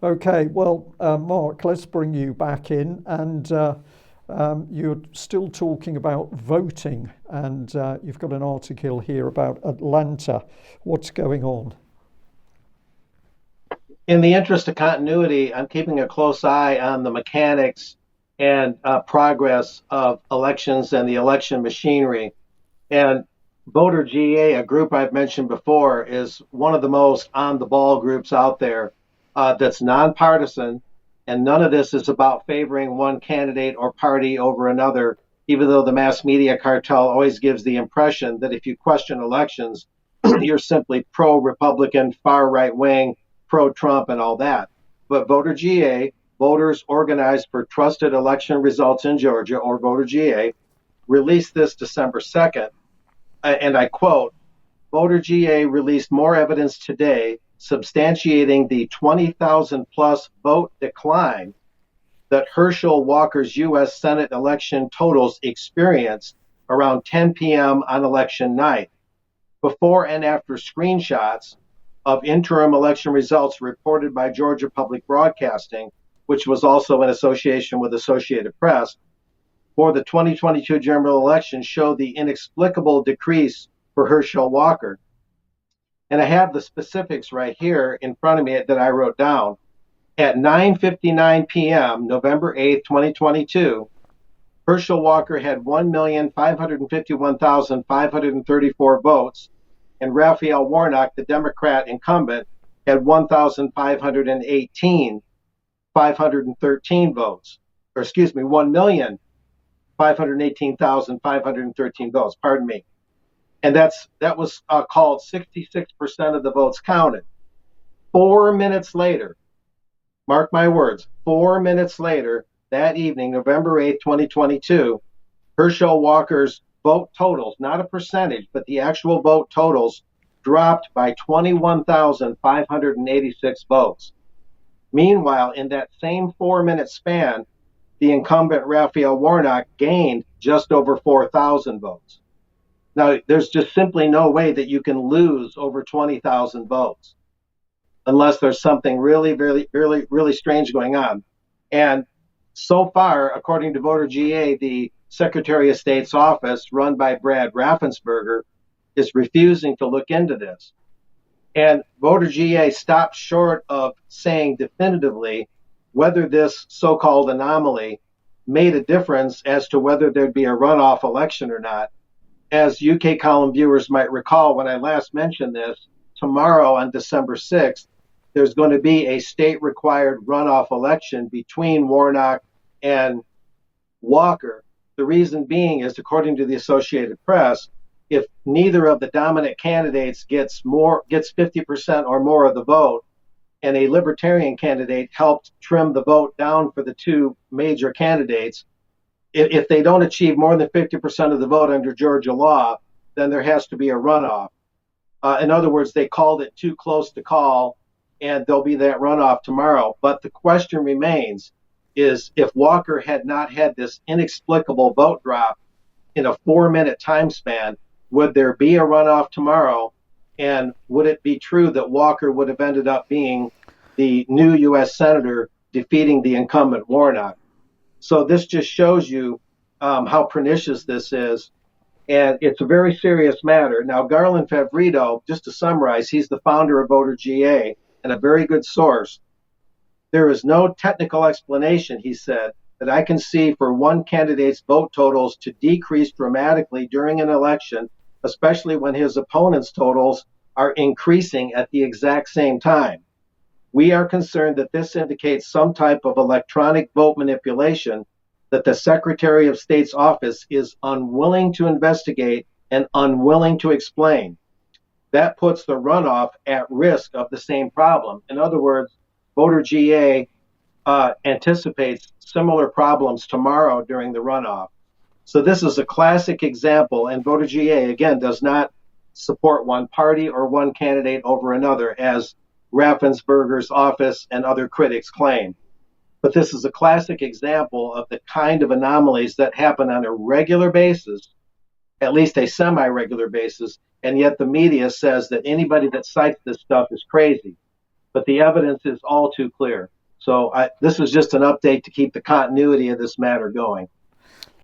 Okay, well, Mark, let's bring you back in. And you're still talking about voting, and you've got an article here about Atlanta. What's going on? In the interest of continuity, I'm keeping a close eye on the mechanics and progress of elections and the election machinery. And VoterGA, a group I've mentioned before, is one of the most on the ball groups out there that's nonpartisan. And none of this is about favoring one candidate or party over another, even though the mass media cartel always gives the impression that if you question elections, you're simply pro Republican, far right wing, pro Trump, and all that. But VoterGA, Voters Organized for Trusted Election Results in Georgia, or VoterGA, released this December 2nd. And I quote, VoterGA released more evidence today substantiating the 20,000 plus vote decline that Herschel Walker's U.S. Senate election totals experienced around 10 p.m. on election night. Before and after screenshots of interim election results reported by Georgia Public Broadcasting, which was also in association with Associated Press, for the 2022 general election showed the inexplicable decrease for Herschel Walker. And I have the specifics right here in front of me that I wrote down. At 9:59 p.m., November 8th, 2022, Herschel Walker had 1,551,534 votes, and Raphael Warnock, the Democrat incumbent, had 1,513 votes. Or excuse me, 1,518,513 votes, pardon me. And that was called 66% of the votes counted. 4 minutes later, mark my words, 4 minutes later, that evening, November 8th, 2022, Herschel Walker's vote totals, not a percentage, but the actual vote totals, dropped by 21,586 votes. Meanwhile, in that same 4 minute span, the incumbent Raphael Warnock gained just over 4,000 votes. Now, there's just simply no way that you can lose over 20,000 votes unless there's something really, really, really, really strange going on. And so far, according to VoterGA, the Secretary of State's office, run by Brad Raffensperger, is refusing to look into this. And VoterGA stopped short of saying definitively whether this so-called anomaly made a difference as to whether there'd be a runoff election or not. As UK column viewers might recall, when I last mentioned this, tomorrow on December 6th, there's going to be a state-required runoff election between Warnock and Walker. The reason being is, according to the Associated Press, if neither of the dominant candidates gets 50% or more of the vote, and a libertarian candidate helped trim the vote down for the two major candidates, if they don't achieve more than 50% of the vote under Georgia law, then there has to be a runoff. In other words, they called it too close to call, and there'll be that runoff tomorrow. But the question remains is, if Walker had not had this inexplicable vote drop in a 4 minute time span, would there be a runoff tomorrow? And would it be true that Walker would have ended up being the new U.S. Senator defeating the incumbent Warnock? So this just shows you how pernicious this is. And it's a very serious matter. Now, Garland Favorito, just to summarize, he's the founder of VoterGA and a very good source. There is no technical explanation, he said, that I can see for one candidate's vote totals to decrease dramatically during an election, especially when his opponent's totals are increasing at the exact same time. We are concerned that this indicates some type of electronic vote manipulation that the Secretary of State's office is unwilling to investigate and unwilling to explain. That puts the runoff at risk of the same problem. In other words, VoterGA anticipates similar problems tomorrow during the runoff. So this is a classic example, and VoterGA, again, does not support one party or one candidate over another, as Raffensperger's office and other critics claim. But this is a classic example of the kind of anomalies that happen on a regular basis, at least a semi-regular basis, and yet the media says that anybody that cites this stuff is crazy. but the evidence is all too clear. So this is just an update to keep the continuity of this matter going.